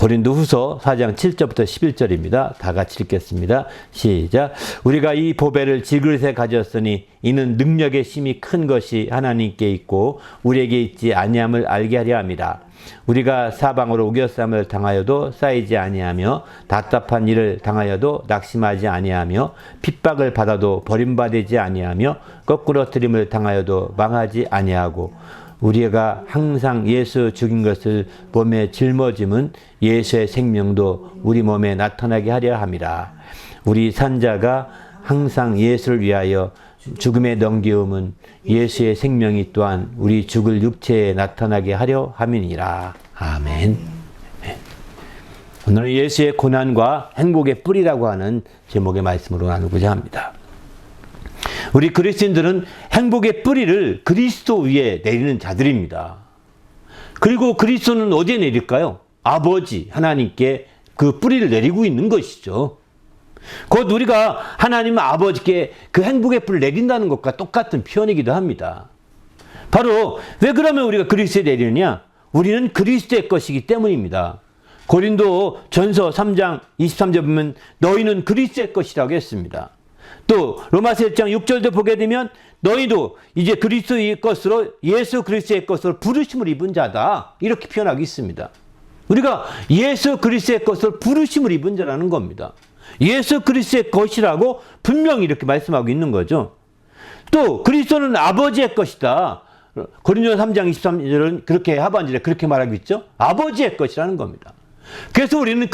고린도후서 4장 7절부터 11절입니다. 다 같이 읽겠습니다. 시작. 우리가 이 보배를 질그릇에 가졌으니 이는 능력의 힘이 큰 것이 하나님께 있고 우리에게 있지 아니함을 알게 하려 함이라. 우리가 사방으로 우겨쌈을 당하여도 쌓이지 아니하며 답답한 일을 당하여도 낙심하지 아니하며 핍박을 받아도 버림받지 아니하며 거꾸로 트림을 당하여도 망하지 아니하고 우리가 항상 예수 죽인 것을 몸에 짊어짐은 예수의 생명도 우리 몸에 나타나게 하려 함이라. 우리 산자가 항상 예수를 위하여 죽음에 넘기움은 예수의 생명이 또한 우리 죽을 육체에 나타나게 하려 함이니라. 아멘. 오늘은 예수의 고난과 행복의 뿌리라고 하는 제목의 말씀으로 나누고자 합니다. 우리 그리스도인들은 행복의 뿌리를 그리스도 위에 내리는 자들입니다. 그리고 그리스도는 어디에 내릴까요? 아버지 하나님께 그 뿌리를 내리고 있는 것이죠. 곧 우리가 하나님 아버지께 그 행복의 뿌리를 내린다는 것과 똑같은 표현이기도 합니다. 바로 왜 그러면 우리가 그리스도에 내리느냐? 우리는 그리스도의 것이기 때문입니다. 고린도 전서 3장 23절 보면 너희는 그리스도의 것이라고 했습니다. 또 로마서 1장 6절도 보게 되면 너희도 이제 그리스도의 것으로 예수 그리스도의 것으로 부르심을 입은 자다 이렇게 표현하고 있습니다. 우리가 예수 그리스도의 것으로 부르심을 입은 자라는 겁니다. 예수 그리스도의 것이라고 분명히 이렇게 말씀하고 있는 거죠. 또 그리스도는 아버지의 것이다. 고린도서 3장 23절은 그렇게 하반절에 그렇게 말하고 있죠. 아버지의 것이라는 겁니다. 그래서 우리는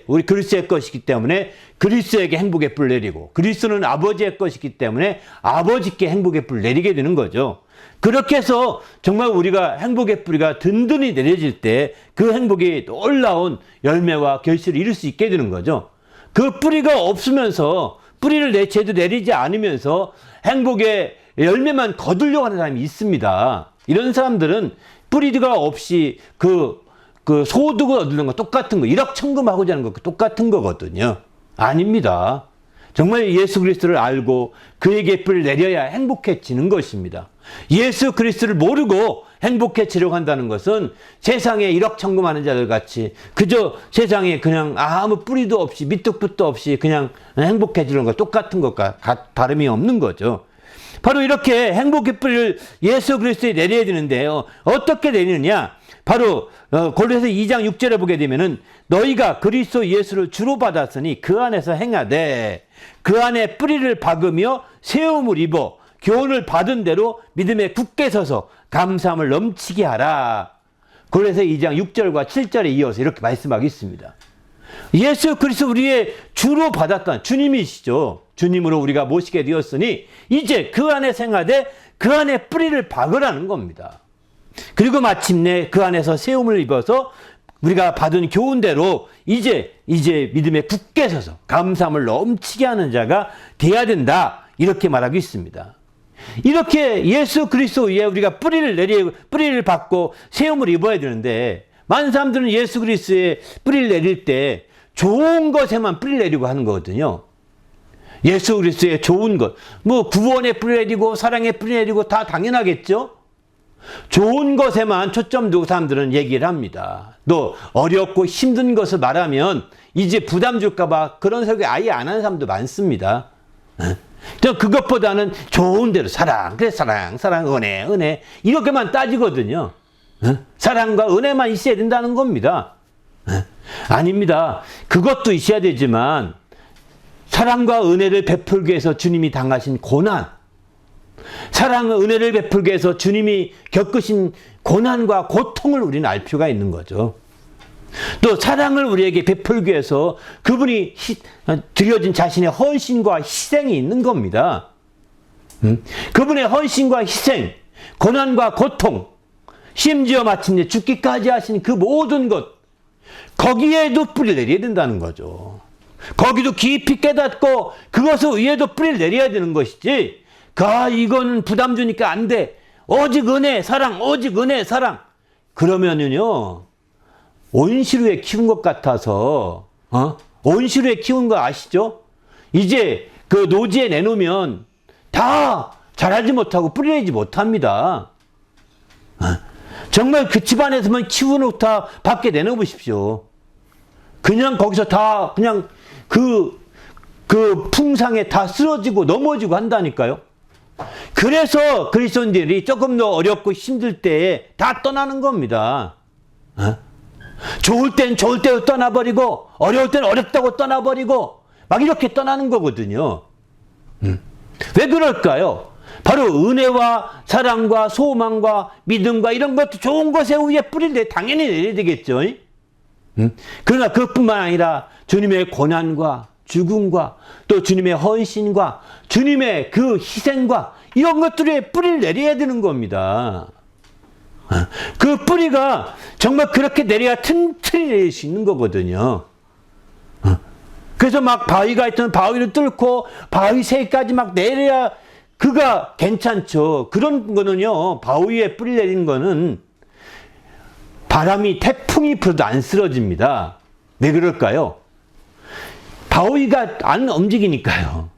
우리 그리스도의 것이기 때문에 그리스도에게 행복의 뿔을 내리고 그리스도는 아버지의 것이기 때문에 아버지께 행복의 뿔을 내리게 되는 거죠. 그렇게 해서 정말 우리가 행복의 뿌리가 든든히 내려질 때 그 행복이 놀라운 열매와 결실을 이룰 수 있게 되는 거죠. 그 뿌리가 없으면서 뿌리를 제대로 내리지 않으면서 행복의 열매만 거두려고 하는 사람이 있습니다. 이런 사람들은 뿌리가 없이 그 소득을 얻는 거 똑같은 거, 일확천금하고자 하는 거 똑같은 거거든요. 아닙니다. 정말 예수 그리스도를 알고 그에게 뿌리를 내려야 행복해지는 것입니다. 예수 그리스도를 모르고 행복해지려고 한다는 것은 세상에 일확천금하는 자들 같이 그저 세상에 그냥 아무 뿌리도 없이 밑도 끝도 없이 그냥 행복해지는 거 똑같은 것과 다름이 없는 거죠. 바로 이렇게 행복의 뿌리를 예수 그리스도에 내려야 되는데요. 어떻게 내리느냐? 바로 골로새 2장 6절에 보게 되면은 너희가 그리스도 예수를 주로 받았으니 그 안에서 행하되 그 안에 뿌리를 박으며 세움을 입어 교훈을 받은 대로 믿음에 굳게 서서 감사함을 넘치게 하라. 골로새 2장 6절과 7절에 이어서 이렇게 말씀하고 있습니다. 예수 그리스도 우리의 주로 받았던 주님이시죠. 주님으로 우리가 모시게 되었으니 이제 그 안에 생하되 그 안에 뿌리를 박으라는 겁니다. 그리고 마침내 그 안에서 세움을 입어서 우리가 받은 교훈대로 이제 믿음에 굳게 서서 감사함을 넘치게 하는 자가 돼야 된다. 이렇게 말하고 있습니다. 이렇게 예수 그리스도 위에 우리가 뿌리를 받고 세움을 입어야 되는데 많은 사람들은 예수 그리스도에 뿌리를 내릴 때 좋은 것에만 뿌리를 내리고 하는 거거든요. 예수 그리스도의 좋은 것, 뭐 구원에 뿌리 내리고 사랑에 뿌리 내리고 다 당연하겠죠. 좋은 것에만 초점 두고 사람들은 얘기를 합니다. 또 어렵고 힘든 것을 말하면 이제 부담 줄까 봐 그런 설교 아예 안 하는 사람도 많습니다. 저 그것보다는 좋은 대로 사랑, 그래 사랑, 은혜 이렇게만 따지거든요. 사랑과 은혜만 있어야 된다는 겁니다. 아닙니다. 그것도 있어야 되지만 사랑과 은혜를 베풀기 위해서 주님이 당하신 고난, 사랑과 은혜를 베풀기 위해서 주님이 겪으신 고난과 고통을 우리는 알 필요가 있는 거죠. 또 사랑을 우리에게 베풀기 위해서 그분이 드려진 자신의 헌신과 희생이 있는 겁니다. 그분의 헌신과 희생, 고난과 고통, 심지어 마침내 죽기까지 하신 그 모든 것, 거기에도 뿌리를 내려야 된다는 거죠. 거기도 깊이 깨닫고 그것을 위에도 뿌리를 내려야 되는 것이지, 이거는 부담 주니까 안 돼. 오직 은혜, 사랑, 오직 은혜, 사랑. 그러면은요, 온실후에 키운 것 같아서, 온실후에 키운 거 아시죠? 이제 그 노지에 내놓으면 다 자라지 못하고 뿌리 내지 못합니다. 정말 그 집안에서만 키워놓다 밖에 내놓으십시오. 그냥 거기서 다 그냥 그 풍상에 다 쓰러지고 넘어지고 한다니까요. 그래서 그리스도인들이 조금 더 어렵고 힘들 때에 다 떠나는 겁니다. 좋을 땐 좋을 때로 떠나버리고 어려울 땐 어렵다고 떠나버리고 막 이렇게 떠나는 거거든요. 왜 그럴까요? 바로 은혜와 사랑과 소망과 믿음과 이런 것도 좋은 것에 위에 뿌리를 당연히 내려야 되겠죠. 그러나 그것뿐만 아니라 주님의 고난과 죽음과 또 주님의 헌신과 주님의 그 희생과 이런 것들에 뿌리를 내려야 되는 겁니다. 그 뿌리가 정말 그렇게 내려야 튼튼히 내릴 수 있는 거거든요. 그래서 막 바위가 있던 바위를 뚫고 바위 새까지 막 내려야 그가 괜찮죠. 그런 거는요, 바위에 뿌리 내리는 거는 바람이 태풍이 불어도 안 쓰러집니다. 왜 그럴까요? 바위가 안 움직이니까요.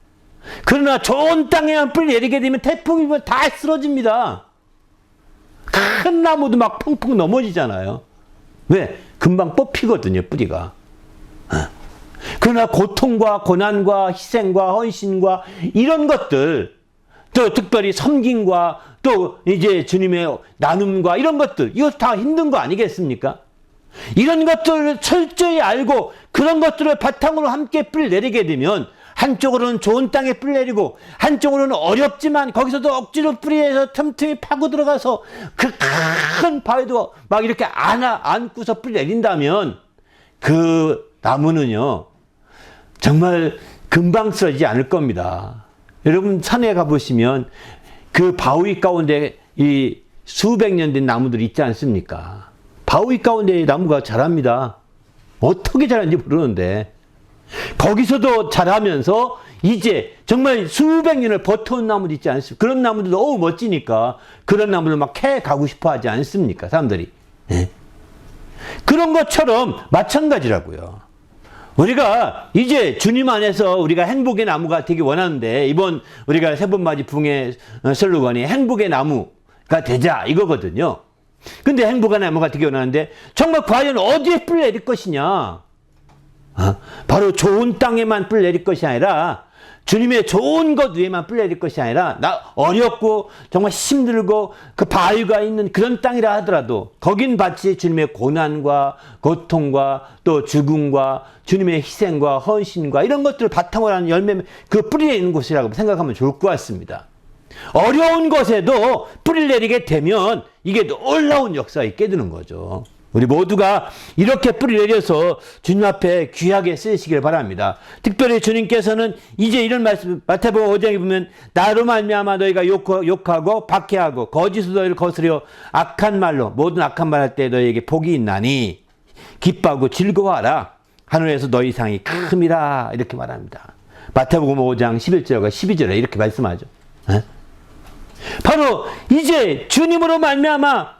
그러나 좋은 땅에만 뿌리 내리게 되면 태풍이 불면 다 쓰러집니다. 큰 나무도 막 펑펑 넘어지잖아요. 왜? 금방 뽑히거든요, 뿌리가. 그러나 고통과 고난과 희생과 헌신과 이런 것들, 또 특별히 섬김과 또 이제 주님의 나눔과 이런 것들, 이거 다 힘든 거 아니겠습니까? 이런 것들을 철저히 알고 그런 것들을 바탕으로 함께 뿌리 내리게 되면 한쪽으로는 좋은 땅에 뿌리 내리고 한쪽으로는 어렵지만 거기서도 억지로 뿌리에서 틈틈이 파고 들어가서 그 큰 바위도 막 이렇게 안고서 뿌리 내린다면 그 나무는요 정말 금방 쓰러지지 않을 겁니다. 여러분 산에 가보시면 그 바위 가운데 이 수백 년 된 나무들이 있지 않습니까? 바위 가운데 나무가 자랍니다. 어떻게 자라는지 모르는데 거기서도 자라면서 이제 정말 수백 년을 버텨온 나무도 있지 않습니까? 그런 나무도 너무 멋지니까 그런 나무를 막 캐 가고 싶어 하지 않습니까? 사람들이. 네. 그런 것처럼 마찬가지라고요. 우리가 이제 주님 안에서 우리가 행복의 나무가 되기 원하는데 이번 우리가 세번맞이 부흥의 슬로건이 행복의 나무가 되자 이거거든요. 근데 행복의 나무가 되기 원하는데 정말 과연 어디에 뿌리 내릴 것이냐? 바로 좋은 땅에만 뿌리 내릴 것이 아니라 주님의 좋은 것 위에만 뿌리 내릴 것이 아니라 어렵고 정말 힘들고 그 바위가 있는 그런 땅이라 하더라도 거긴 마치 주님의 고난과 고통과 또 죽음과 주님의 희생과 헌신과 이런 것들을 바탕으로 하는 열매 그 뿌리 내리는 곳이라고 생각하면 좋을 것 같습니다. 어려운 것에도 뿌리를 내리게 되면 이게 놀라운 역사가 있게 되는 거죠. 우리 모두가 이렇게 뿌리 내려서 주님 앞에 귀하게 쓰시길 바랍니다. 특별히 주님께서는 이제 이런 말씀 마태복음 5장에 보면 나로 말미암아 너희가 욕하고 박해하고 거짓으로 너희를 거스려 악한 말로 모든 악한 말 할 때 너희에게 복이 있나니 기뻐하고 즐거워하라 하늘에서 너희 상이 큼이라 이렇게 말합니다. 마태복음 5장 11절과 12절에 이렇게 말씀하죠. 바로 이제 주님으로 말미암아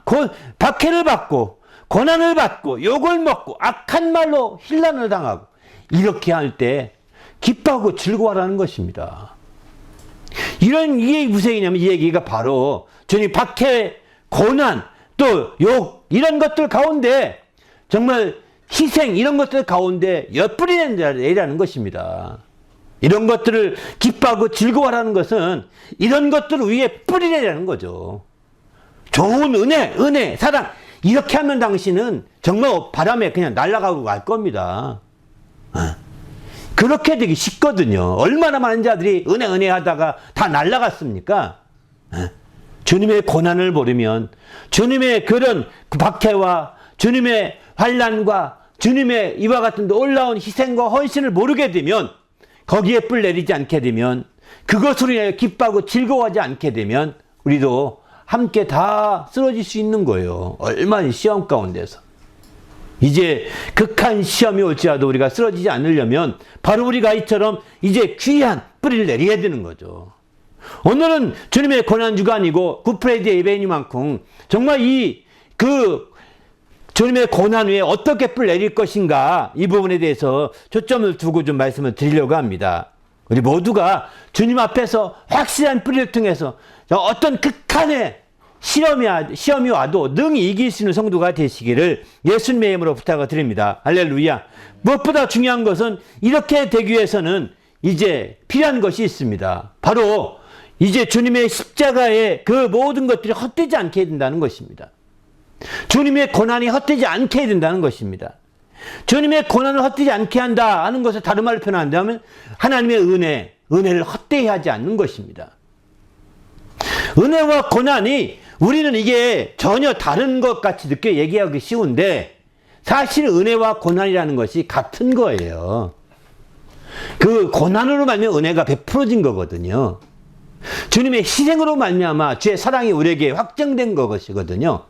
박해를 받고 고난을 받고 욕을 먹고 악한 말로 힐난을 당하고 이렇게 할 때 기뻐하고 즐거워하라는 것입니다. 이게 무슨 얘기냐면 이 얘기가 바로 주님 박해, 고난, 또 욕 이런 것들 가운데 정말 희생 이런 것들 가운데 엿뿌리 내라는 것입니다. 이런 것들을 기뻐하고 즐거워하라는 것은 이런 것들 위에 뿌리 내라는 거죠. 좋은 은혜, 사랑 이렇게 하면 당신은 정말 바람에 그냥 날아가고 갈 겁니다. 그렇게 되기 쉽거든요. 얼마나 많은 자들이 은혜 하다가 다 날아갔습니까? 주님의 고난을 모르면 주님의 그런 박해와 주님의 환난과 주님의 이와 같은 놀라운 희생과 헌신을 모르게 되면 거기에 뿔 내리지 않게 되면 그것으로 인하여 기뻐하고 즐거워하지 않게 되면 우리도 함께 다 쓰러질 수 있는 거예요. 얼마나 시험 가운데서. 이제 극한 시험이 올지라도 우리가 쓰러지지 않으려면 바로 우리가 이처럼 이제 귀한 뿌리를 내려야 되는 거죠. 오늘은 주님의 고난 주간이고 굿프라이데이 예배니만큼 정말 주님의 고난 위에 어떻게 뿌리 내릴 것인가 이 부분에 대해서 초점을 두고 좀 말씀을 드리려고 합니다. 우리 모두가 주님 앞에서 확실한 뿌리를 통해서 어떤 극한의 시험이 와도 능히 이길 수 있는 성도가 되시기를 예수님의 이름으로 부탁을 드립니다. 할렐루야. 무엇보다 중요한 것은 이렇게 되기 위해서는 이제 필요한 것이 있습니다. 바로 이제 주님의 십자가의 그 모든 것들이 헛되지 않게 된다는 것입니다. 주님의 고난이 헛되지 않게 된다는 것입니다. 주님의 고난을 헛되지 않게 한다 하는 것을 다른 말로 표현한다면 하나님의 은혜를 헛되이 하지 않는 것입니다. 은혜와 고난이 우리는 이게 전혀 다른 것 같이 느껴 얘기하기 쉬운데 사실 은혜와 고난이라는 것이 같은 거예요. 그 고난으로 말미암아 은혜가 베풀어진 거거든요. 주님의 희생으로 말미암아 주의 사랑이 우리에게 확정된 것이거든요.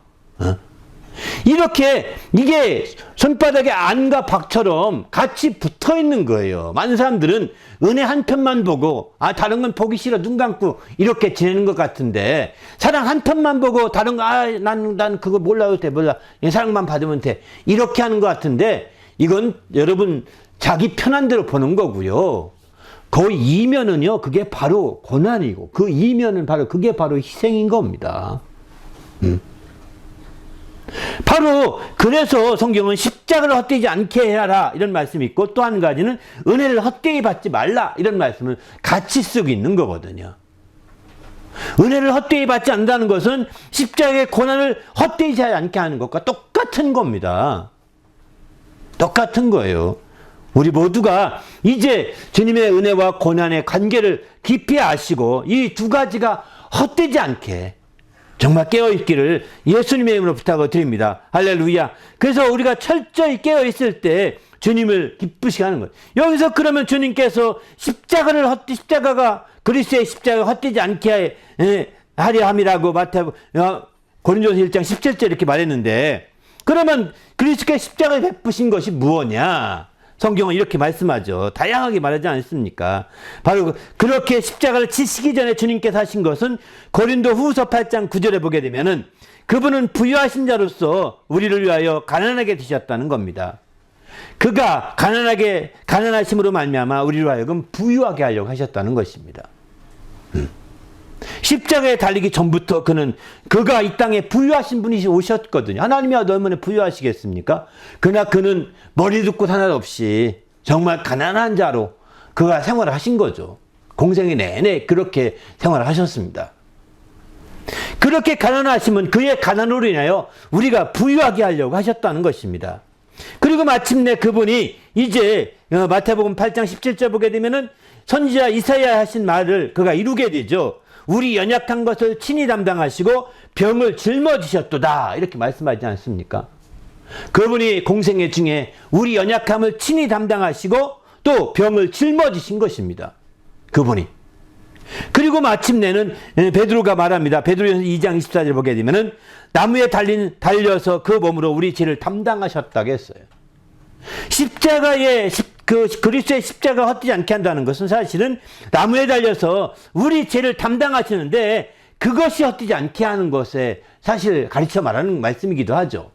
이렇게 이게 손바닥에 안과 박처럼 같이 붙어 있는 거예요. 많은 사람들은 은혜 한 편만 보고 다른 건 보기 싫어 눈 감고 이렇게 지내는 것 같은데 사랑 한 편만 보고 다른 거 난 그거 몰라도 돼 몰라 사랑만 받으면 돼 이렇게 하는 것 같은데 이건 여러분 자기 편한 대로 보는 거고요. 그 이면은요 그게 바로 고난이고 그 이면은 바로 그게 바로 희생인 겁니다. 바로 그래서 성경은 십자가를 헛되지 않게 하라 이런 말씀이 있고 또 한 가지는 은혜를 헛되이 받지 말라 이런 말씀을 같이 쓰고 있는 거거든요. 은혜를 헛되이 받지 않는다는 것은 십자가의 고난을 헛되이 하지 않게 하는 것과 똑같은 겁니다. 똑같은 거예요. 우리 모두가 이제 주님의 은혜와 고난의 관계를 깊이 아시고 이 두 가지가 헛되지 않게 정말 깨어있기를 예수님의 이름으로 부탁을 드립니다. 할렐루야. 그래서 우리가 철저히 깨어있을 때 주님을 기쁘시게 하는 거예요. 여기서 그러면 주님께서 십자가가 그리스도의 십자가가 헛되지 않게 하려 함이라고 고린도서 1장 17절 이렇게 말했는데 그러면 그리스도의 십자가에 베푸신 것이 무엇이냐? 성경은 이렇게 말씀하죠. 다양하게 말하지 않습니까? 바로 그렇게 십자가를 치시기 전에 주님께서 하신 것은 고린도 후서 8장 9절에 보게 되면은 그분은 부유하신 자로서 우리를 위하여 가난하게 되셨다는 겁니다. 그가 가난하심으로 말미암아 우리로 하여금 부유하게 하려고 하셨다는 것입니다. 십자가에 달리기 전부터 그가 이 땅에 부유하신 분이 오셨거든요. 하나님이 얼마나 부유하시겠습니까? 그러나 그는 머리도 끝 하나 없이 정말 가난한 자로 그가 생활을 하신 거죠. 공생의 내내 그렇게 생활을 하셨습니다. 그렇게 가난하시면 그의 가난으로 인하여 우리가 부유하게 하려고 하셨다는 것입니다. 그리고 마침내 그분이 이제 마태복음 8장 17절 보게 되면은 선지자 이사야 하신 말을 그가 이루게 되죠. 우리 연약한 것을 친히 담당하시고 병을 짊어지셨도다 이렇게 말씀하지 않습니까? 그분이 공생애 중에 우리 연약함을 친히 담당하시고 또 병을 짊어지신 것입니다. 그분이. 그리고 마침내는 베드로가 말합니다. 베드로전서 2장 24절 보게 되면은 나무에 달려서 그 몸으로 우리 죄를 담당하셨다고 했어요. 그리스도의 십자가 헛되지 않게 한다는 것은 사실은 나무에 달려서 우리 죄를 담당하시는데 그것이 헛되지 않게 하는 것에 사실 가르쳐 말하는 말씀이기도 하죠.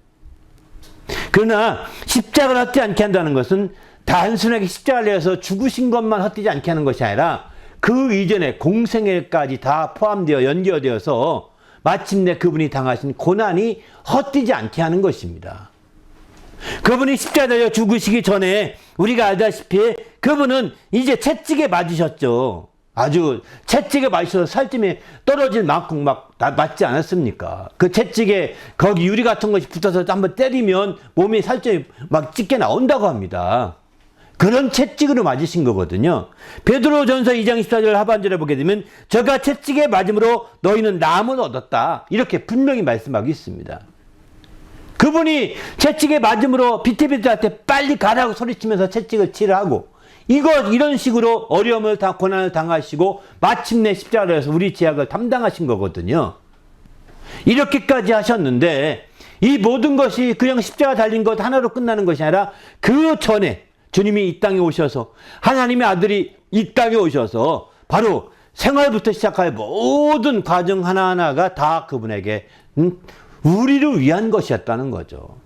그러나 십자가를 헛되지 않게 한다는 것은 단순하게 십자가를 내서 죽으신 것만 헛되지 않게 하는 것이 아니라 그 이전에 공생애까지 다 포함되어 연결되어서 마침내 그분이 당하신 고난이 헛되지 않게 하는 것입니다. 그분이 십자가에 달려 죽으시기 전에 우리가 알다시피 그분은 이제 채찍에 맞으셨죠. 아주 채찍에 맞으셔서 살점이 떨어질 만큼 맞지 않았습니까? 그 채찍에 거기 유리 같은 것이 붙어서 한번 때리면 몸이 살점이 찢게 나온다고 합니다. 그런 채찍으로 맞으신 거거든요. 베드로전서 2장 14절 하반절에 보게 되면 저가 채찍에 맞음으로 너희는 나음을 얻었다 이렇게 분명히 말씀하고 있습니다. 그분이 채찍에 맞음으로 비트비트한테 빨리 가라고 소리치면서 채찍을 치라고 이런 식으로 어려움을 고난을 당하시고 마침내 십자가를 해서 우리 죄악을 담당하신 거거든요. 이렇게까지 하셨는데 이 모든 것이 그냥 십자가 달린 것 하나로 끝나는 것이 아니라 그 전에 주님이 이 땅에 오셔서 하나님의 아들이 이 땅에 오셔서 바로 생활부터 시작하여 모든 과정 하나하나가 다 그분에게 우리를 위한 것이었다는 거죠.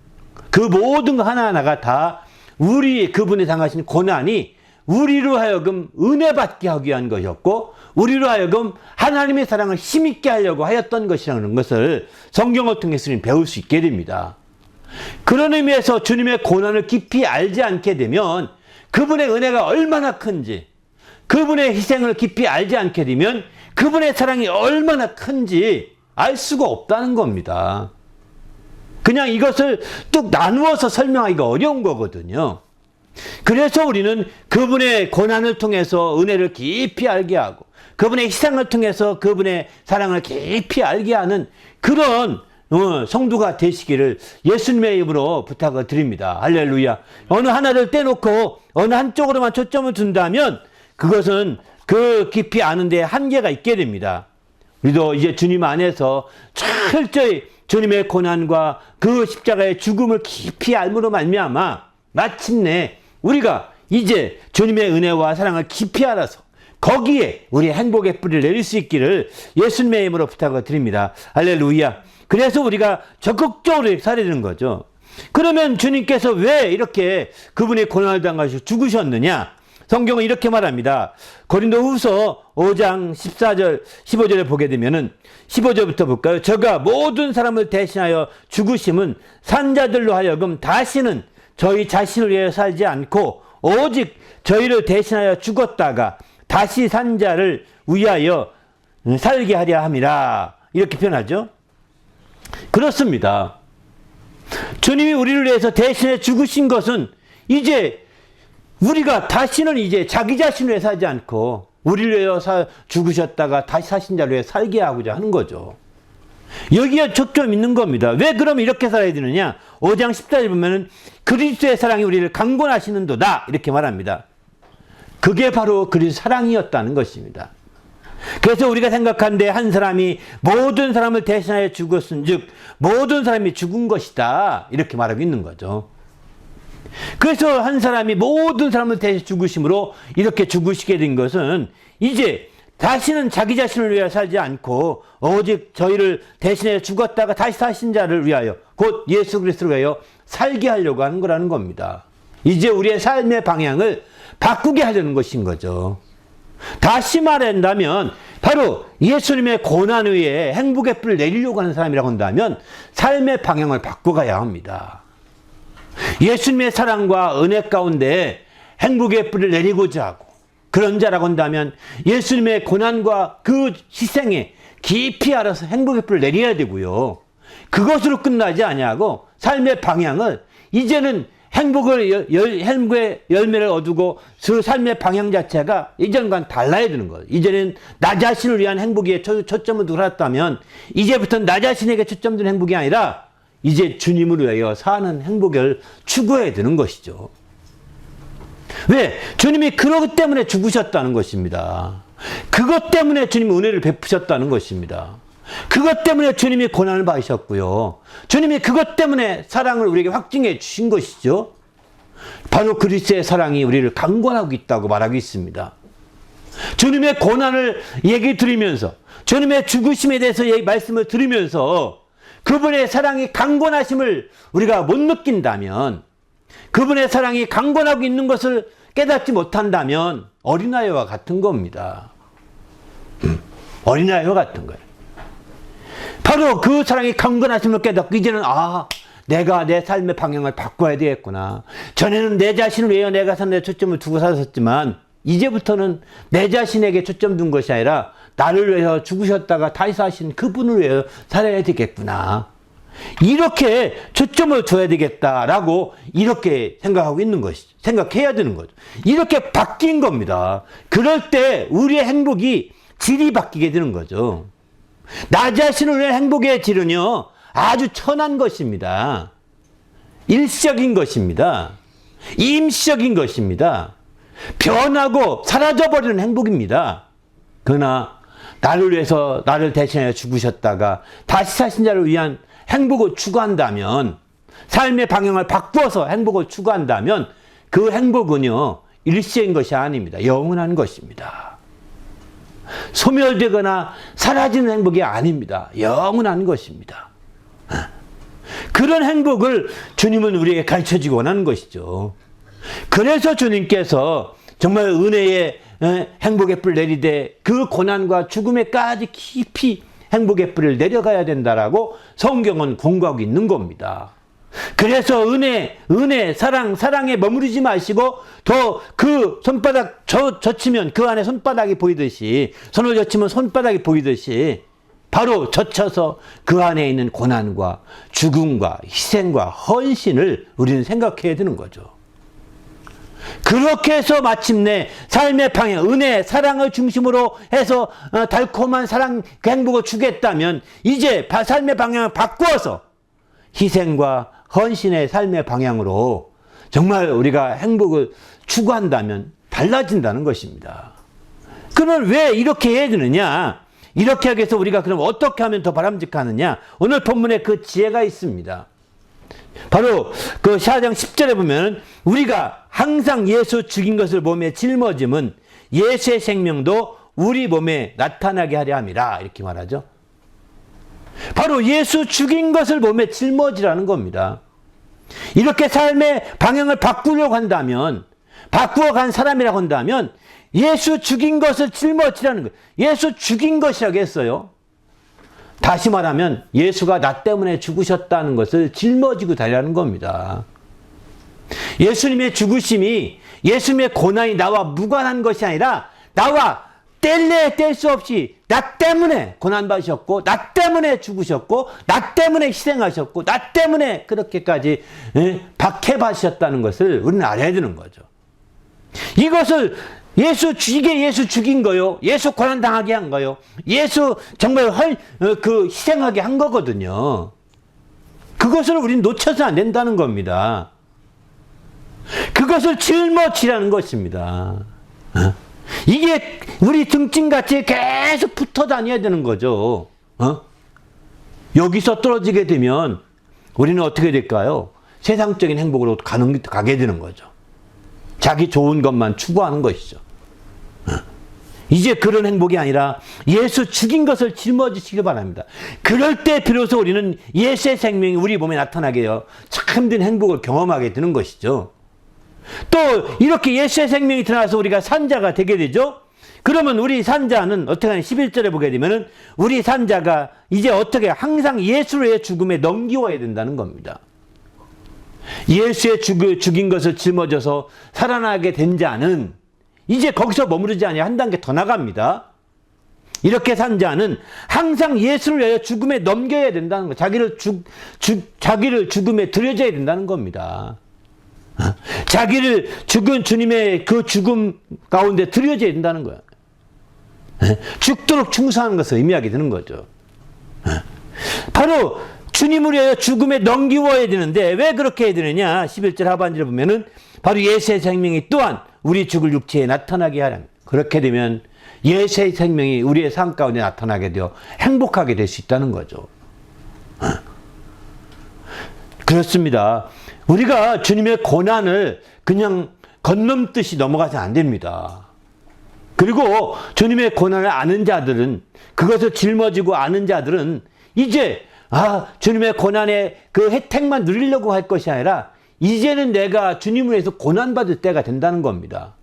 그 모든 거 하나하나가 다 그분이 당하신 고난이 우리로 하여금 은혜 받게 하기 위한 것이었고, 우리로 하여금 하나님의 사랑을 힘있게 하려고 하였던 것이라는 것을 성경을 통해서 배울 수 있게 됩니다. 그런 의미에서 주님의 고난을 깊이 알지 않게 되면 그분의 은혜가 얼마나 큰지, 그분의 희생을 깊이 알지 않게 되면 그분의 사랑이 얼마나 큰지 알 수가 없다는 겁니다. 그냥 이것을 뚝 나누어서 설명하기가 어려운 거거든요. 그래서 우리는 그분의 고난을 통해서 은혜를 깊이 알게 하고, 그분의 희생을 통해서 그분의 사랑을 깊이 알게 하는 그런 성도가 되시기를 예수님의 이름으로 부탁을 드립니다. 할렐루야. 어느 하나를 떼놓고 어느 한쪽으로만 초점을 둔다면 그것은 그 깊이 아는 데 한계가 있게 됩니다. 우리도 이제 주님 안에서 철저히 주님의 고난과 그 십자가의 죽음을 깊이 알므로 말미암아 마침내 우리가 이제 주님의 은혜와 사랑을 깊이 알아서 거기에 우리의 행복의 뿌리를 내릴 수 있기를 예수님의 이름으로 부탁을 드립니다. 할렐루야. 그래서 우리가 적극적으로 살아야 되는 거죠. 그러면 주님께서 왜 이렇게 그분의 고난을 당하시고 죽으셨느냐? 성경은 이렇게 말합니다. 고린도후서 5장 14절 15절에 보게 되면은 15절부터 볼까요? 저가 모든 사람을 대신하여 죽으심은 산자들로 하여금 다시는 저희 자신을 위해 살지 않고 오직 저희를 대신하여 죽었다가 다시 산 자를 위하여 살게 하려 함이라. 이렇게 표현하죠. 그렇습니다. 주님이 우리를 위해서 대신해 죽으신 것은 이제 우리가 다시는 이제 자기 자신을 위해 살지 않고 우리를 위해 죽으셨다가 다시 사신 자를 위해 살게 하고자 하는 거죠. 여기에 초점이 있는 겁니다. 왜 그럼 이렇게 살아야 되느냐? 5장 14절 보면은 그리스도의 사랑이 우리를 강권하시는도다 이렇게 말합니다. 그게 바로 그리스도의 사랑이었다는 것입니다. 그래서 우리가 생각하는데 한 사람이 모든 사람을 대신하여 죽었은 즉 모든 사람이 죽은 것이다 이렇게 말하고 있는 거죠. 그래서 한 사람이 모든 사람을 대신 죽으심으로 이렇게 죽으시게 된 것은 이제 다시는 자기 자신을 위하여 살지 않고 오직 저희를 대신해 죽었다가 다시 사신 자를 위하여 곧 예수 그리스도를 위하여 살게 하려고 하는 거라는 겁니다. 이제 우리의 삶의 방향을 바꾸게 하려는 것인 거죠. 다시 말한다면 바로 예수님의 고난 위에 행복의 뿔을 내리려고 하는 사람이라고 한다면 삶의 방향을 바꿔가야 합니다. 예수님의 사랑과 은혜 가운데 행복의 뿔을 내리고자 하고 그런 자라고 한다면 예수님의 고난과 그 희생에 깊이 알아서 행복의 뿔을 내려야 되고요. 그것으로 끝나지 아니하고 삶의 방향을 이제는 행복의 열매를 얻고 그 삶의 방향 자체가 이전과는 달라야 되는 거예요. 이제는 나 자신을 위한 행복에 초점을 두었다면 이제부터는 나 자신에게 초점 둔 행복이 아니라 이제 주님을 위하여 사는 행복을 추구해야 되는 것이죠. 왜? 주님이 그것 때문에 죽으셨다는 것입니다. 그것 때문에 주님이 은혜를 베푸셨다는 것입니다. 그것 때문에 주님이 고난을 받으셨고요. 주님이 그것 때문에 사랑을 우리에게 확증해 주신 것이죠. 바로 그리스도의 사랑이 우리를 강권하고 있다고 말하고 있습니다. 주님의 고난을 얘기 들으면서 주님의 죽으심에 대해서 말씀을 들으면서 그분의 사랑이 강권하심을 우리가 못 느낀다면 그분의 사랑이 강권하고 있는 것을 깨닫지 못한다면 어린아이와 같은 겁니다. 어린아이와 같은 거예요. 바로 그 사랑이 강건하심을 깨닫고 이제는 내가 내 삶의 방향을 바꿔야 되겠구나. 전에는 내 자신을 위해 내가 내 초점을 두고 살았지만 이제부터는 내 자신에게 초점 둔 것이 아니라 나를 위해서 죽으셨다가 다시 사신 그분을 위해 살아야 되겠구나. 이렇게 초점을 둬야 되겠다라고 이렇게 생각하고 있는 것이죠. 생각해야 되는 거죠. 이렇게 바뀐 겁니다. 그럴 때 우리의 행복이 질이 바뀌게 되는 거죠. 나 자신을 위한 행복의 질은요 아주 천한 것입니다. 일시적인 것입니다. 임시적인 것입니다. 변하고 사라져버리는 행복입니다. 그러나 나를 위해서 나를 대신하여 죽으셨다가 다시 사신 자를 위한 행복을 추구한다면 삶의 방향을 바꾸어서 행복을 추구한다면 그 행복은요 일시적인 것이 아닙니다. 영원한 것입니다. 소멸되거나 사라지는 행복이 아닙니다. 영원한 것입니다. 그런 행복을 주님은 우리에게 가르쳐주고 원하는 것이죠. 그래서 주님께서 정말 은혜의 행복의 뿔 내리되 그 고난과 죽음에까지 깊이 행복의 뿔을 내려가야 된다라고 성경은 공부하고 있는 겁니다. 그래서 은혜, 사랑에 머무르지 마시고 더 그 손바닥 젖히면 그 안에 손바닥이 보이듯이, 손을 젖히면 손바닥이 보이듯이 바로 젖혀서 그 안에 있는 고난과 죽음과 희생과 헌신을 우리는 생각해야 되는 거죠. 그렇게 해서 마침내 삶의 방향, 은혜, 사랑을 중심으로 해서 달콤한 사랑, 그 행복을 주겠다면 이제 삶의 방향을 바꾸어서 희생과 헌신의 삶의 방향으로 정말 우리가 행복을 추구한다면 달라진다는 것입니다. 그러면 왜 이렇게 해야 되느냐? 이렇게 하기 위해서 우리가 그럼 어떻게 하면 더 바람직하느냐? 오늘 본문에 그 지혜가 있습니다. 바로 그 4장 10절에 보면 우리가 항상 예수 죽인 것을 몸에 짊어짐은 예수의 생명도 우리 몸에 나타나게 하려 함이라, 이렇게 말하죠. 바로 예수 죽인 것을 몸에 짊어지라는 겁니다. 이렇게 삶의 방향을 바꾸려고 한다면, 바꾸어간 사람이라고 한다면 예수 죽인 것을 짊어지라는 거예요. 예수 죽인 것이라고 했어요. 다시 말하면 예수가 나 때문에 죽으셨다는 것을 짊어지고 달라는 겁니다. 예수님의 죽으심이, 예수님의 고난이 나와 무관한 것이 아니라 나와 뗄래야 뗄 수 없이 나 때문에 고난받으셨고, 나 때문에 죽으셨고, 나 때문에 희생하셨고, 나 때문에 그렇게까지 박해받으셨다는 것을 우리는 알아야 되는 거죠. 이것을 이게 예수 죽인 거요. 예수 고난당하게 한 거요. 예수 정말 희생하게 한 거거든요. 그것을 우리는 놓쳐서 안 된다는 겁니다. 그것을 짊어지라는 것입니다. 이게 우리 등짐같이 계속 붙어 다녀야 되는 거죠. 여기서 떨어지게 되면 우리는 어떻게 될까요? 세상적인 행복으로 가게 되는 거죠. 자기 좋은 것만 추구하는 것이죠. 이제 그런 행복이 아니라 예수 죽인 것을 짊어지시길 바랍니다. 그럴 때 비로소 우리는 예수의 생명이 우리 몸에 나타나게 해요. 참된 행복을 경험하게 되는 것이죠. 또 이렇게 예수의 생명이 드러나서 우리가 산자가 되게 되죠. 그러면 우리 산자는 어떻게 하냐, 11절에 보게 되면은 우리 산자가 이제 어떻게 항상 예수의 죽음에 넘기워야 된다는 겁니다. 예수의 죽인 것을 짊어져서 살아나게 된 자는 이제 거기서 머무르지 아니하 한 단계 더 나갑니다. 이렇게 산 자는 항상 예수를 위하여 죽음에 넘겨야 된다는 거, 자기를 죽음에 들여져야 된다는 겁니다. 자기를 죽은 주님의 그 죽음 가운데 들여져야 된다는 거예요. 죽도록 충성하는 것을 의미하게 되는 거죠. 바로 주님을 위하여 죽음에 넘기워야 되는데 왜 그렇게 해야 되느냐? 11절 하반절에 보면은 바로 예수의 생명이 또한 우리 죽을 육체에 나타나게 하라. 그렇게 되면 예수의 생명이 우리의 삶 가운데 나타나게 되어 행복하게 될 수 있다는 거죠. 그렇습니다. 우리가 주님의 고난을 그냥 건넘듯이 넘어가서는 안 됩니다. 그리고 주님의 고난을 아는 자들은, 그것을 짊어지고 아는 자들은 이제 주님의 고난의 그 혜택만 누리려고 할 것이 아니라 이제는 내가 주님을 위해서 고난받을 때가 된다는 겁니다.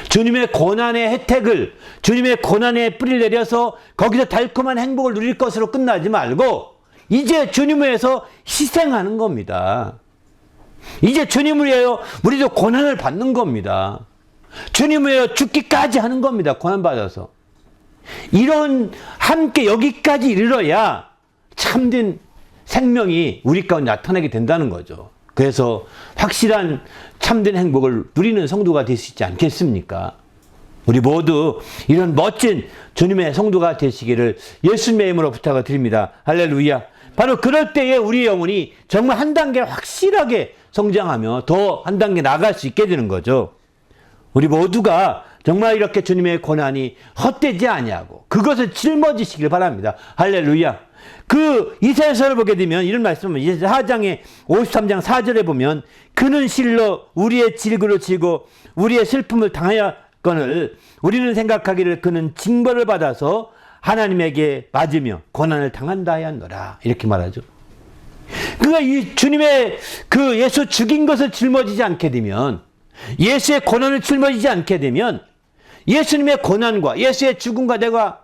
주님의 고난의 혜택을, 주님의 고난의 뿌리를 내려서 거기서 달콤한 행복을 누릴 것으로 끝나지 말고 이제 주님을 위해서 희생하는 겁니다. 이제 주님을 위하여 우리도 고난을 받는 겁니다. 주님을 위하여 죽기까지 하는 겁니다. 고난받아서. 이런 함께 여기까지 이르러야 참된 생명이 우리 가운데 나타나게 된다는 거죠. 그래서 확실한 참된 행복을 누리는 성도가 될 수 있지 않겠습니까? 우리 모두 이런 멋진 주님의 성도가 되시기를 예수님의 이름으로 부탁을 드립니다. 할렐루야. 바로 그럴 때에 우리 영혼이 정말 한 단계 확실하게 성장하며 더 한 단계 나아갈 수 있게 되는 거죠. 우리 모두가 정말 이렇게 주님의 고난이 헛되지 아니하고 그것을 짊어지시길 바랍니다. 할렐루야. 그 이사야서를 보게 되면 이런 말씀을, 이사야 4장의 53장 4절에 보면 그는 실로 우리의 질그를 지고 우리의 슬픔을 당하였거늘 우리는 생각하기를 그는 징벌을 받아서 하나님에게 맞으며 고난을 당한다 하였노라, 이렇게 말하죠. 그러니까 이 주님의 그 예수 죽인 것을 짊어지지 않게 되면 예수의 고난을 짊어지지 않게 되면 예수님의 고난과 예수의 죽음과 내가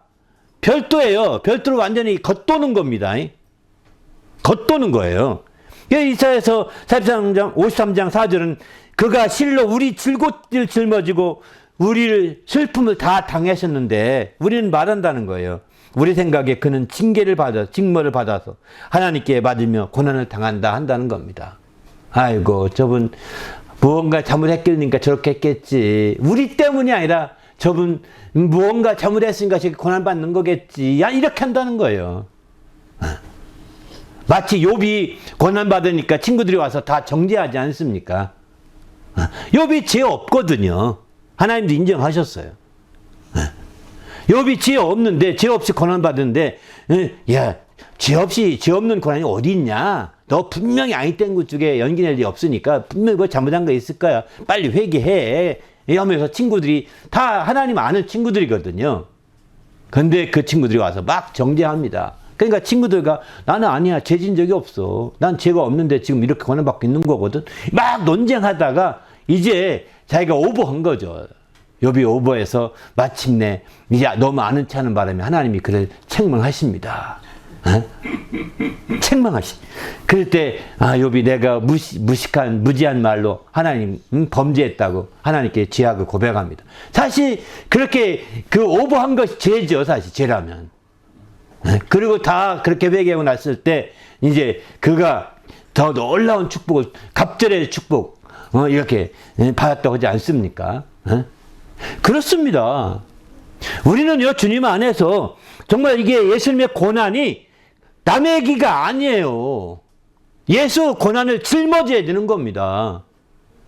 별도예요. 별도로 완전히 겉도는 겁니다. 겉도는 거예요. 이사야서 53장 4절은 그가 실로 우리 질고를 짊어지고 우리를 슬픔을 다 당하셨는데 우리는 말한다는 거예요. 우리 생각에 그는 징계를 받아 징벌을 받아서 하나님께 맞으며 고난을 당한다 한다는 겁니다. 아이고 저분 무언가 잘못했겠으니까 저렇게 했겠지. 우리 때문이 아니라 저분 무언가 잘못했으니까 저렇게 고난받는 거겠지. 야 이렇게 한다는 거예요. 마치 욥이 고난받으니까 친구들이 와서 다 정죄하지 않습니까? 욥이 죄 없거든요. 하나님도 인정하셨어요. 욥이 죄 없는데 죄 없이 고난받는데 야 죄 없이 죄 없는 고난이 어디 있냐? 너 분명히 아이땡 구 쪽에 연기 낼 일 없으니까 분명히 뭐 잘못한 거 있을 거야. 빨리 회개해. 하면서 친구들이 다 하나님 아는 친구들이거든요. 근데 그 친구들이 와서 막 정죄합니다. 그러니까 친구들과 나는 아니야. 죄 진 적이 없어. 난 죄가 없는데 지금 이렇게 고난받고 있는 거거든. 막 논쟁하다가 이제 자기가 오버한 거죠. 욥이 오버해서 마침내 이제 너무 아는 체 하는 바람에 하나님이 그를 책망하십니다. 그럴 때 욥이 내가 무지한 말로 하나님 범죄했다고 하나님께 죄악을 고백합니다. 사실 그렇게 그 오버한 것이 죄죠. 사실 죄라면. 그리고 다 그렇게 회개하고 났을 때 이제 그가 더 놀라운 축복을 갑절의 축복 이렇게 받았다고 하지 않습니까? 그렇습니다. 우리는요 주님 안에서 정말 이게 예수님의 고난이 남의 얘기가 아니에요. 예수 고난을 짊어져야 되는 겁니다.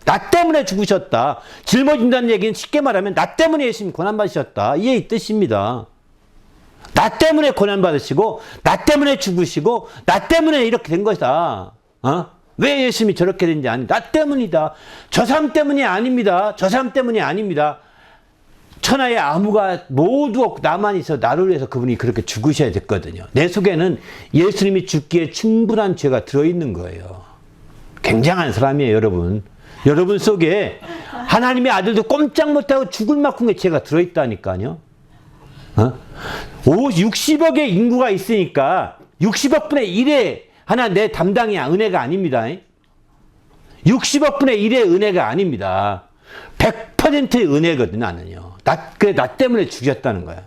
나 때문에 죽으셨다. 짊어진다는 얘기는 쉽게 말하면 나 때문에 예수님 고난받으셨다. 이 뜻입니다. 나 때문에 고난받으시고 나 때문에 죽으시고 나 때문에 이렇게 된 것이다. 왜 예수님이 저렇게 된지 아니 나 때문이다. 저 사람 때문이 아닙니다. 저 사람 때문이 아닙니다. 천하의 아무가 모두 없고 나만 있어 나를 위해서 그분이 그렇게 죽으셔야 됐거든요. 내 속에는 예수님이 죽기에 충분한 죄가 들어있는 거예요. 굉장한 사람이에요, 여러분. 여러분 속에 하나님의 아들도 꼼짝 못하고 죽을 만큼의 죄가 들어있다니까요. 60억의 인구가 있으니까 60억 분의 1의 하나 내 담당이 은혜가 아닙니다. 60억 분의 1의 은혜가 아닙니다. 100%의 은혜거든, 나는요. 그래, 나 때문에 죽였다는 거야.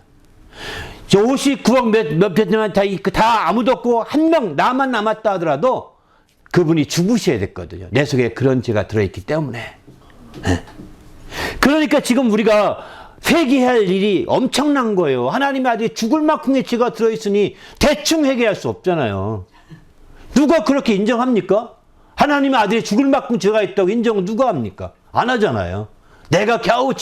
59억 몇천 명 다 아무도 없고 한 명 나만 남았다 하더라도 그분이 죽으셔야 됐거든요. 내 속에 그런 죄가 들어있기 때문에. 그러니까 지금 우리가 회개할 일이 엄청난 거예요. 하나님의 아들이 죽을 만큼의 죄가 들어있으니 대충 회개할 수 없잖아요. 누가 그렇게 인정합니까? 하나님의 아들이 죽을 만큼 죄가 있다고 인정은 누가 합니까? 안 하잖아요. 내가 겨우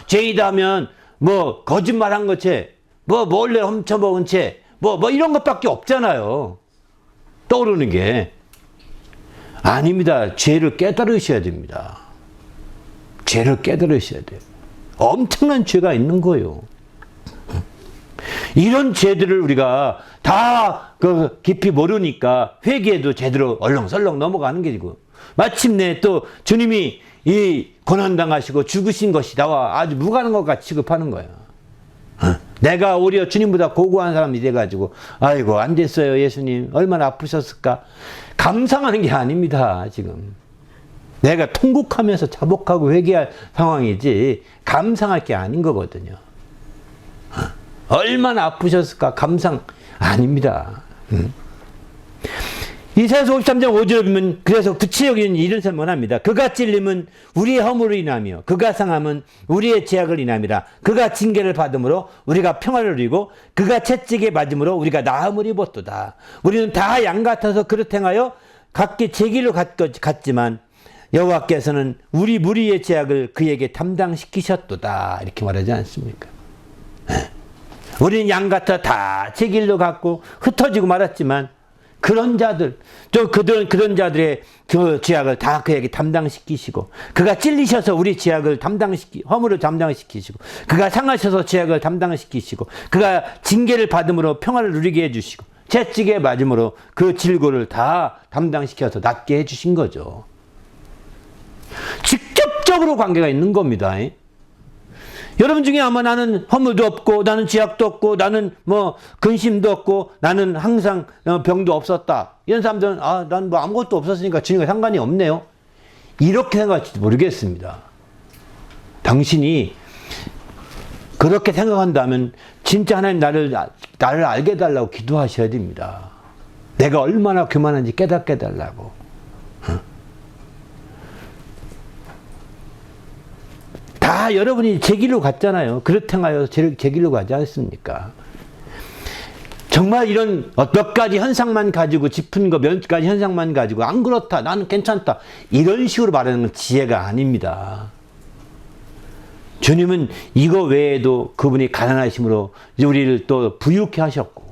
죄이다 하면 뭐 거짓말한 것 죄, 뭐 몰래 훔쳐먹은 죄, 뭐 이런 것밖에 없잖아요. 떠오르는 게. 아닙니다. 죄를 깨달으셔야 됩니다. 죄를 깨달으셔야 돼요. 엄청난 죄가 있는 거예요. 이런 죄들을 우리가 다 깊이 모르니까 회개해도 제대로 얼렁설렁 넘어가는 게고 마침내 또 주님이 이 고난당하시고 죽으신 것이 나와 아주 무관한 것 같이 취급하는 거예요. 내가 오히려 주님보다 고고한 사람이 돼가지고 아이고 안 됐어요 예수님 얼마나 아프셨을까 감상하는 게 아닙니다. 지금 내가 통곡하면서 자복하고 회개할 상황이지 감상할 게 아닌 거거든요. 얼마나 아프셨을까 감상 아닙니다. 이사야서 53장 5절에 보면 그래서 구체적인 이런 설명합니다. 그가 찔림은 우리의 허물을 인하며 그가 상함은 우리의 죄악을 인함이라. 그가 징계를 받음으로 우리가 평화를 누리고 그가 채찍에 맞음으로 우리가 나음을 입었도다. 우리는 다 양 같아서 그릇 행하여 각기 제 길로 갔지만 여호와께서는 우리 무리의 죄악을 그에게 담당시키셨도다. 이렇게 말하지 않습니까? 우리는 양 같아 다 제 길로 갔고 흩어지고 말았지만 그런 자들, 그런 자들의 그 죄악을 다 그에게 담당시키시고, 그가 찔리셔서 우리 죄악을 허물을 담당시키시고, 그가 상하셔서 죄악을 담당시키시고, 그가 징계를 받음으로 평화를 누리게 해주시고, 채찍에 맞음으로 그 질고를 다 담당시켜서 낫게 해주신 거죠. 직접적인 적극적으로 관계가 있는 겁니다. 여러분 중에 아마 나는 허물도 없고 나는 죄악도 없고 나는 뭐 근심도 없고 나는 항상 병도 없었다. 이런 사람들은 난 뭐 아무것도 없었으니까 주님과 상관이 없네요. 이렇게 생각할지도 모르겠습니다. 당신이 그렇게 생각한다면 진짜 하나님 나를 알게 해달라고 기도하셔야 됩니다. 내가 얼마나 교만한지 깨닫게 해달라고. 다 여러분이 제 길로 갔잖아요. 그렇다하여 제 길로 가지 않습니까? 정말 이런 몇 가지 현상만 가지고 짚은 거 몇 가지 현상만 가지고 안 그렇다 나는 괜찮다 이런 식으로 말하는 건 지혜가 아닙니다. 주님은 이거 외에도 그분이 가난하심으로 우리를 또 부유케 하셨고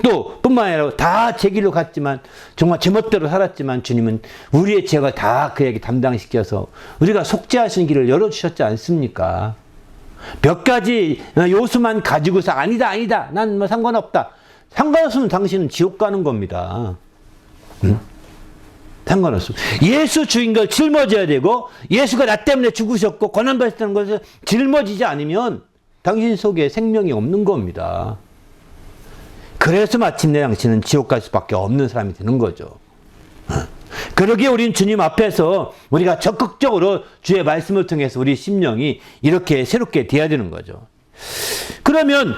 또 뿐만 아니라 다 제 길로 갔지만 정말 제멋대로 살았지만 주님은 우리의 죄가 다 그에게 담당시켜서 우리가 속죄하시는 길을 열어주셨지 않습니까? 몇 가지 요소만 가지고서 아니다 난 뭐 상관없다. 상관없으면 당신은 지옥 가는 겁니다. 상관없어. 예수 주인 걸 짊어져야 되고 예수가 나 때문에 죽으셨고 고난받았다는 것을 짊어지지 않으면 당신 속에 생명이 없는 겁니다. 그래서 마침내 당신은 지옥 갈 수밖에 없는 사람이 되는 거죠. 그러기에 우리는 주님 앞에서 우리가 적극적으로 주의 말씀을 통해서 우리 심령이 이렇게 새롭게 돼야 되는 거죠. 그러면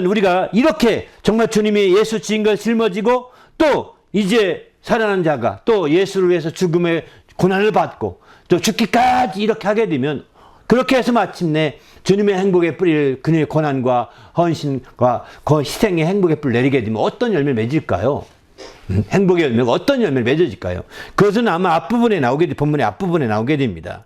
우리가 이렇게 정말 주님이 예수 주인 걸 짊어지고 또 이제 살아난 자가 또 예수를 위해서 죽음의 고난을 받고 또 죽기까지 이렇게 하게 되면 그렇게 해서 마침내 주님의 행복의 뿌리를 그녀의 고난과 헌신과 그 희생의 행복의 뿌리를 내리게 되면 어떤 열매를 맺을까요? 행복의 열매가 어떤 열매를 맺어질까요? 그것은 아마 본문의 앞부분에 나오게 됩니다.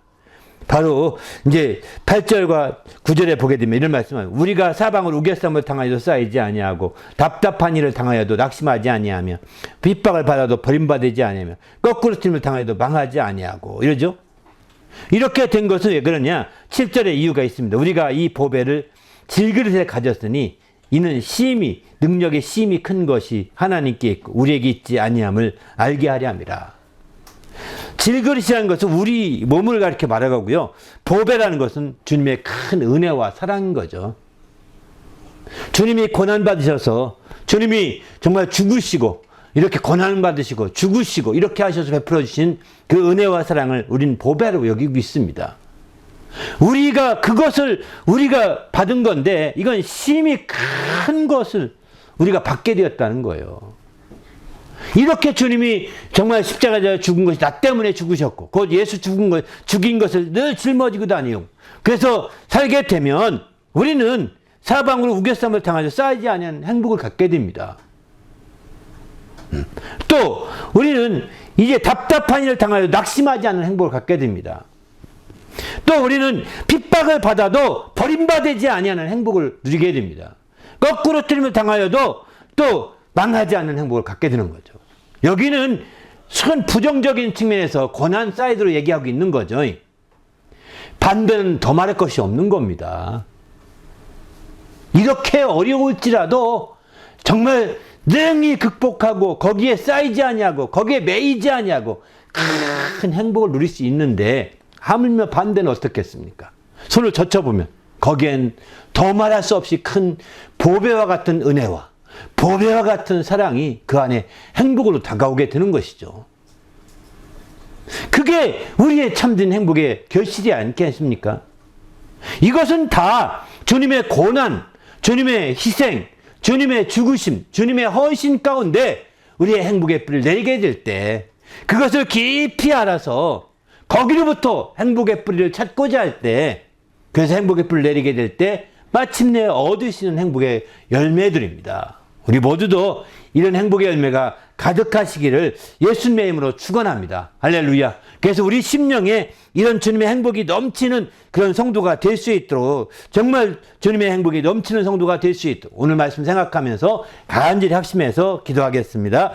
바로 이제 8절과 9절에 보게 되면 이런 말씀을 우리가 사방을 우겨쌈을 당하여도 쌓이지 아니하고 답답한 일을 당하여도 낙심하지 아니하며 핍박을 받아도 버림받지 아니하며 거꾸로 침을 당하여도 망하지 아니하고 이러죠. 이렇게 된 것은 왜 그러냐? 7절에 이유가 있습니다. 우리가 이 보배를 질그릇에 가졌으니 이는 능력의 심히 큰 것이 하나님께 있고 우리에게 있지 아니함을 알게 하려 함이라. 질그릇이라는 것은 우리 몸을 가리켜 말하고요. 보배라는 것은 주님의 큰 은혜와 사랑인 거죠. 주님이 고난받으셔서 주님이 정말 죽으시고 이렇게 고난을 받으시고 죽으시고 이렇게 하셔서 베풀어 주신 그 은혜와 사랑을 우리는 보배로 여기고 있습니다. 그것을 우리가 받은 건데 이건 심히 큰 것을 우리가 받게 되었다는 거예요. 이렇게 주님이 정말 십자가에 죽은 것이 나 때문에 죽으셨고 곧 예수 죽인 것을 늘 짊어지고 다니고 그래서 살게 되면 우리는 사방으로 우겨쌈을 당하여 쌓이지 않은 행복을 갖게 됩니다. 또 우리는 이제 답답한 일을 당하여 낙심하지 않는 행복을 갖게 됩니다. 또 우리는 핍박을 받아도 버림받지 아니하는 행복을 누리게 됩니다. 거꾸로 틀림을 당하여도 또 망하지 않는 행복을 갖게 되는 거죠. 여기는 큰 부정적인 측면에서 고난 사이드로 얘기하고 있는 거죠. 반대는 더 말할 것이 없는 겁니다. 이렇게 어려울지라도 정말 능히 극복하고 거기에 쌓이지 아니하고 거기에 매이지 아니하고 큰 행복을 누릴 수 있는데 하물며 반대는 어떻겠습니까? 손을 젖혀보면 거기엔 더 말할 수 없이 큰 보배와 같은 은혜와 보배와 같은 사랑이 그 안에 행복으로 다가오게 되는 것이죠. 그게 우리의 참된 행복의 결실이 아니겠습니까? 이것은 다 주님의 고난, 주님의 희생, 주님의 죽으심, 주님의 헌신 가운데 우리의 행복의 뿌리를 내리게 될 때 그것을 깊이 알아서 거기로부터 행복의 뿌리를 찾고자 할 때 그래서 행복의 뿌리를 내리게 될 때 마침내 얻으시는 행복의 열매들입니다. 우리 모두도 이런 행복의 열매가 가득하시기를 예수님의 이름으로 축원합니다. 할렐루야. 그래서 우리 심령에 이런 주님의 행복이 넘치는 그런 성도가 될 수 있도록 정말 주님의 행복이 넘치는 성도가 될 수 있도록 오늘 말씀 생각하면서 간절히 합심해서 기도하겠습니다.